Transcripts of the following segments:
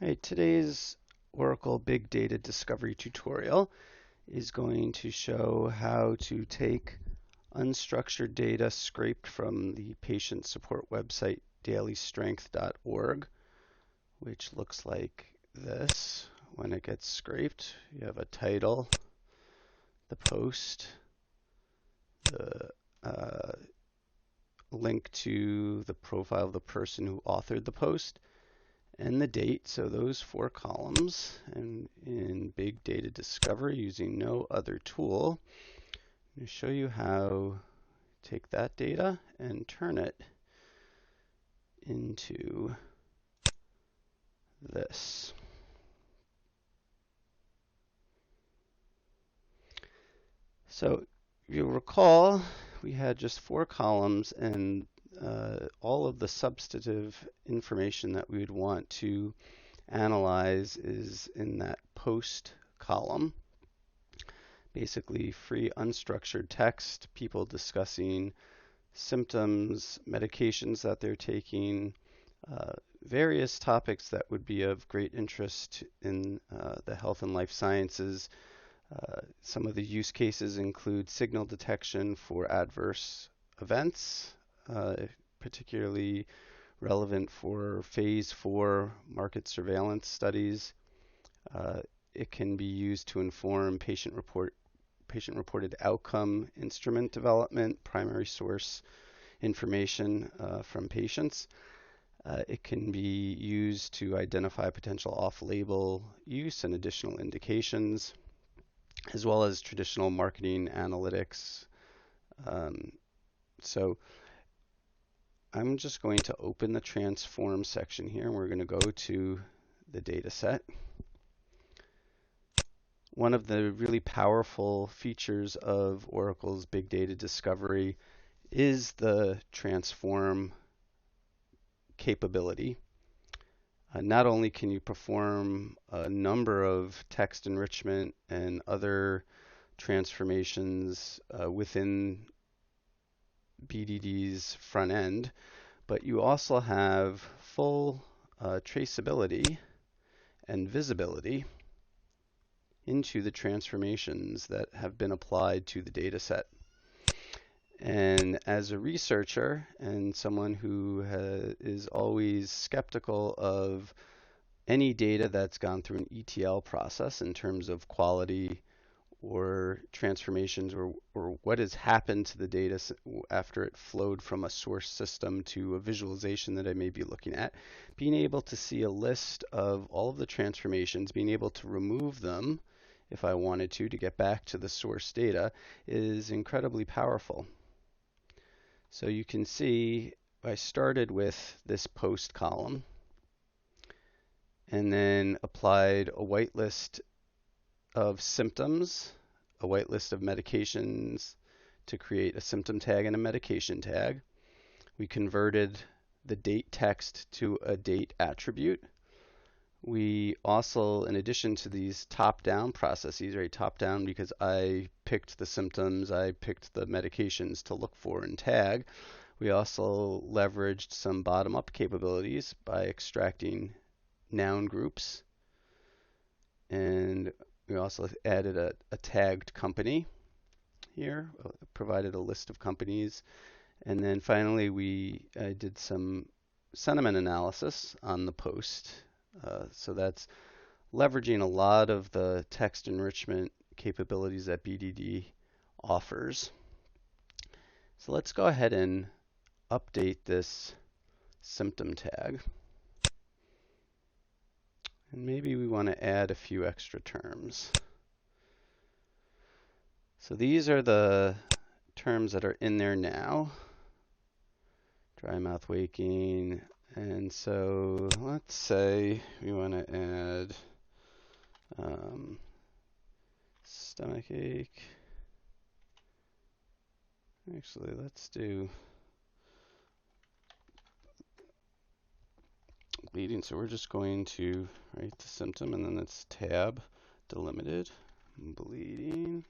Hey, today's Oracle Big Data Discovery tutorial is going to show how to take unstructured data scraped from the patient support website dailystrength.org, which looks like this. When it gets scraped, you have a title, the post, the link to the profile of the person who authored the post, and the date. So those four columns. And in Big Data Discovery, using no other tool, I'm going to show you how to take that data and turn it into this. So if you'll recall, we had just four columns, and all of the substantive information that we would want to analyze is in that post column. Basically free unstructured text, people discussing symptoms, medications that they're taking, various topics that would be of great interest in the health and life sciences. Some of the use cases include signal detection for adverse events, particularly relevant for phase 4 market surveillance studies. It can be used to inform patient-reported outcome instrument development, primary source information from patients. It can be used to identify potential off-label use and additional indications, as well as traditional marketing analytics. So I'm just going to open the transform section here, and we're going to go to the data set. One of the really powerful features of Oracle's Big Data Discovery is the transform capability. Not only can you perform a number of text enrichment and other transformations within BDD's front end, but you also have full traceability and visibility into the transformations that have been applied to the data set. And as a researcher and someone who is always skeptical of any data that's gone through an ETL process in terms of quality or transformations, or what has happened to the data after it flowed from a source system to a visualization that I may be looking at, being able to see a list of all of the transformations, being able to remove them if I wanted to get back to the source data, is incredibly powerful. So you can see I started with this post column and then applied a whitelist of symptoms, a whitelist of medications to create a symptom tag and a medication tag. We converted the date text to a date attribute. We also, in addition to these top-down processes, right, top-down because I picked the symptoms, I picked the medications to look for and tag, we also leveraged some bottom-up capabilities by extracting noun groups, and we also added a tagged company here, provided a list of companies, and then finally we did some sentiment analysis on the post. So that's leveraging a lot of the text enrichment capabilities that BDD offers. So let's go ahead and update this symptom tag. And maybe we want to add a few extra terms. So these are the terms that are in there now. Dry mouth waking. And so let's say we want to add stomach ache. Actually, let's do bleeding. So we're just going to write the symptom, and then it's tab delimited. Bleeding.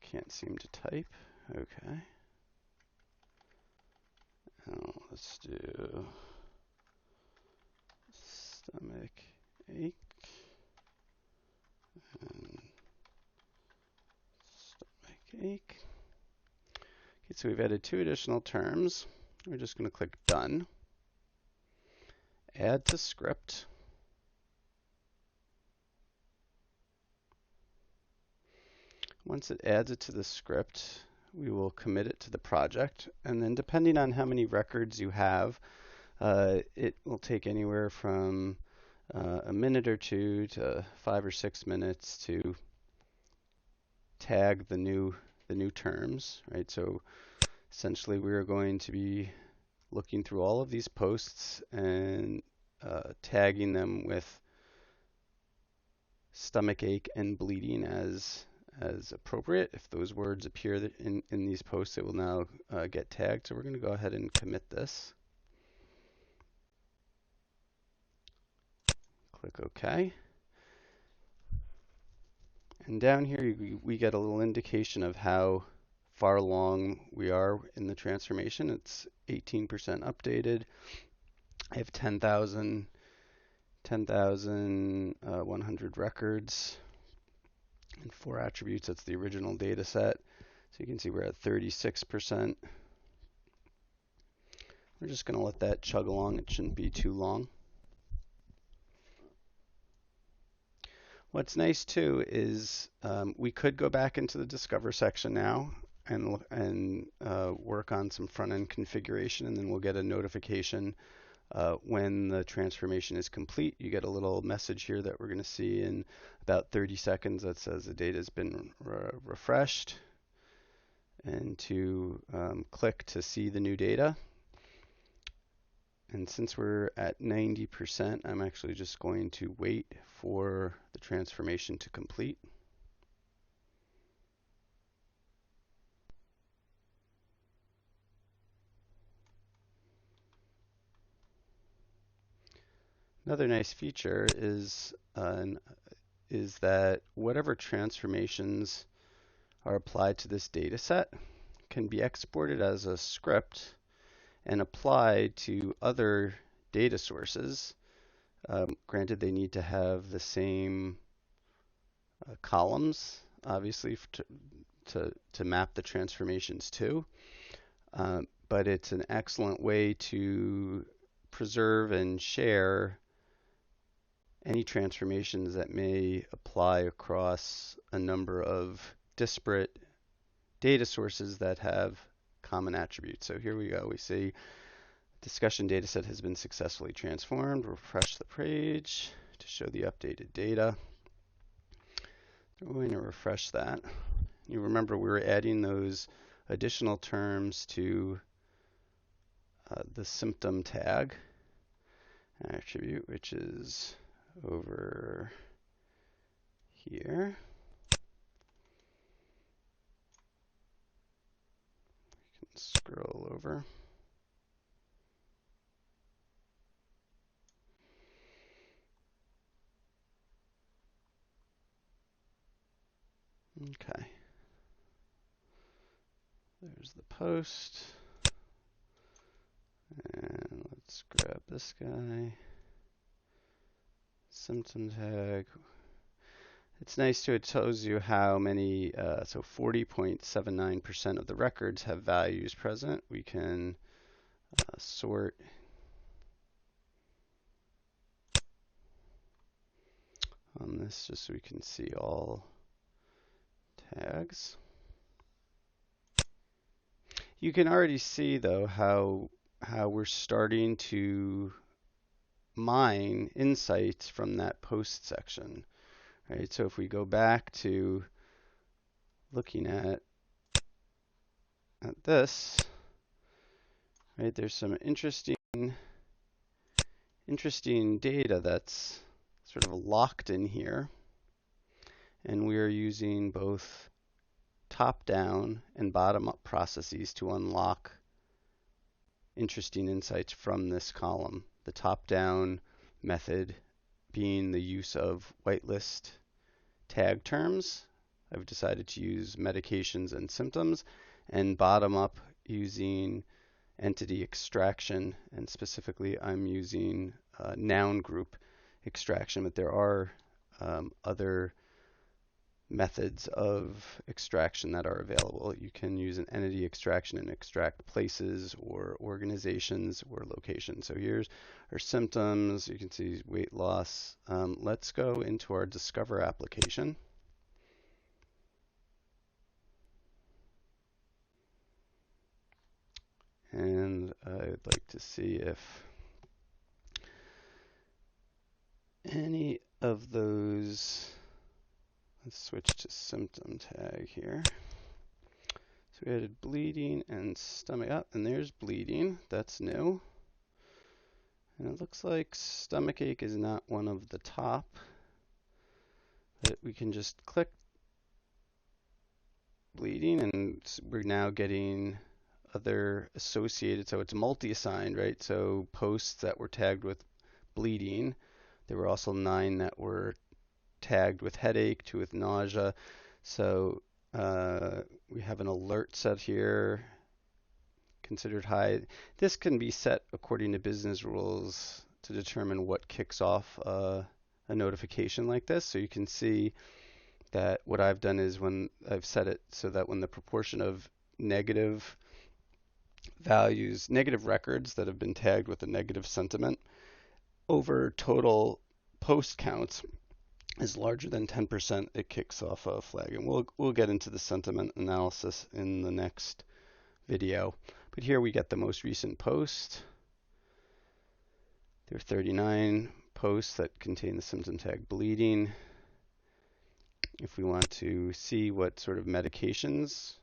Can't seem to type. Okay. Let's do stomach ache, and stomach ache. Okay, so we've added 2 additional terms. We're just going to click Done. Add to script. Once it adds it to the script, we will commit it to the project. And then depending on how many records you have, it will take anywhere from a minute or 2 to 5 or 6 minutes to tag the new terms, right? So essentially we are going to be looking through all of these posts and tagging them with stomach ache and bleeding as appropriate. If those words appear in these posts, it will now get tagged. So we're going to go ahead and commit this. Click OK. And down here, we get a little indication of how far along we are in the transformation. It's 18% updated. I have 10,100 records and 4 attributes. That's the original data set. So you can see we're at 36%. We're just going to let that chug along. It shouldn't be too long. What's nice too is we could go back into the Discover section now and work on some front-end configuration, and then we'll get a notification when the transformation is complete. You get a little message here that we're going to see in about 30 seconds that says the data has been refreshed, and to click to see the new data. And since we're at 90%, I'm actually just going to wait for the transformation to complete. Another nice feature is that whatever transformations are applied to this data set can be exported as a script and applied to other data sources. Granted, they need to have the same columns, obviously, to map the transformations to. But it's an excellent way to preserve and share any transformations that may apply across a number of disparate data sources that have common attributes. So here we go. We see discussion data set has been successfully transformed. Refresh the page to show the updated data. We're going to refresh that. You remember we were adding those additional terms to the symptom tag attribute, which is over here. We can scroll over. Okay. There's the post. And let's grab this guy. Symptom tag. It's nice too, it tells you how many, so 40.79% of the records have values present. We can sort on this just so we can see all tags. You can already see though how we're starting to mine insights from that post section. Right, so if we go back to looking at this, right, there's some interesting data that's sort of locked in here, and we are using both top-down and bottom-up processes to unlock interesting insights from this column. The top-down method being the use of whitelist tag terms. I've decided to use medications and symptoms, and bottom up using entity extraction, and specifically I'm using noun group extraction, but there are other methods of extraction that are available. You can use an entity extraction and extract places or organizations or locations. So here's our symptoms. You can see weight loss. Let's go into our Discover application. And I'd like to see if any of those, let's switch to symptom tag here. So we added bleeding and stomach up, and there's bleeding. That's new. And it looks like stomach ache is not one of the top. But we can just click bleeding, and we're now getting other associated. So it's multi-assigned, right? So posts that were tagged with bleeding. There were also 9 that were tagged with headache, 2 with nausea. So we have an alert set here, considered high. This can be set according to business rules to determine what kicks off a notification like this. So you can see that what I've done is when I've set it so that when the proportion of negative values, negative records that have been tagged with a negative sentiment over total post counts is larger than 10%, it kicks off a flag. And we'll get into the sentiment analysis in the next video. But here we get the most recent post. There are 39 posts that contain the symptom tag bleeding. If we want to see what sort of medications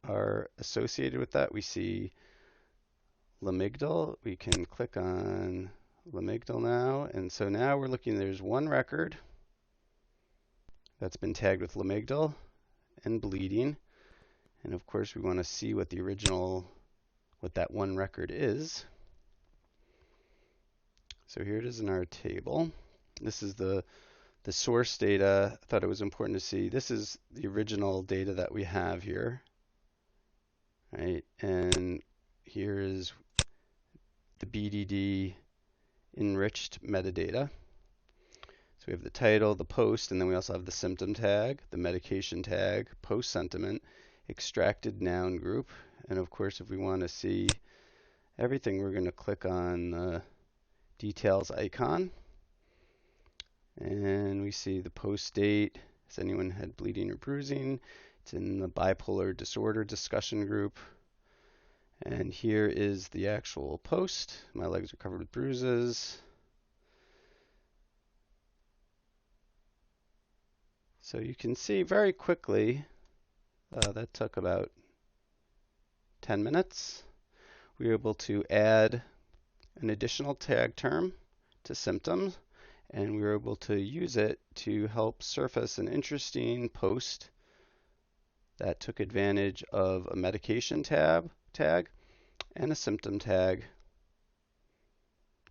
are associated with that, we see Lamigdal. We can click on Lamigdal now. And so now we're looking, there's one record that's been tagged with Lamigdal and bleeding. And of course, we want to see what the original, what that one record is. So here it is in our table. This is the source data. I thought it was important to see. This is the original data that we have here, right? And here is the BDD enriched metadata. So we have the title, the post, and then we also have the symptom tag, the medication tag, post sentiment, extracted noun group. And of course, if we want to see everything, we're going to click on the details icon. And we see the post date. Has anyone had bleeding or bruising? It's in the bipolar disorder discussion group. And here is the actual post. My legs are covered with bruises. So you can see very quickly, that took about 10 minutes. We were able to add an additional tag term to symptoms, and we were able to use it to help surface an interesting post that took advantage of a medication tag and a symptom tag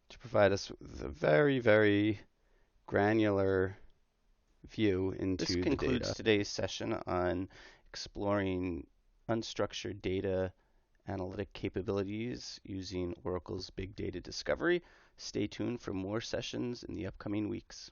to provide us with a very, very granular view into the data. This concludes today's session on exploring unstructured data analytic capabilities using Oracle's Big Data Discovery. Stay tuned for more sessions in the upcoming weeks.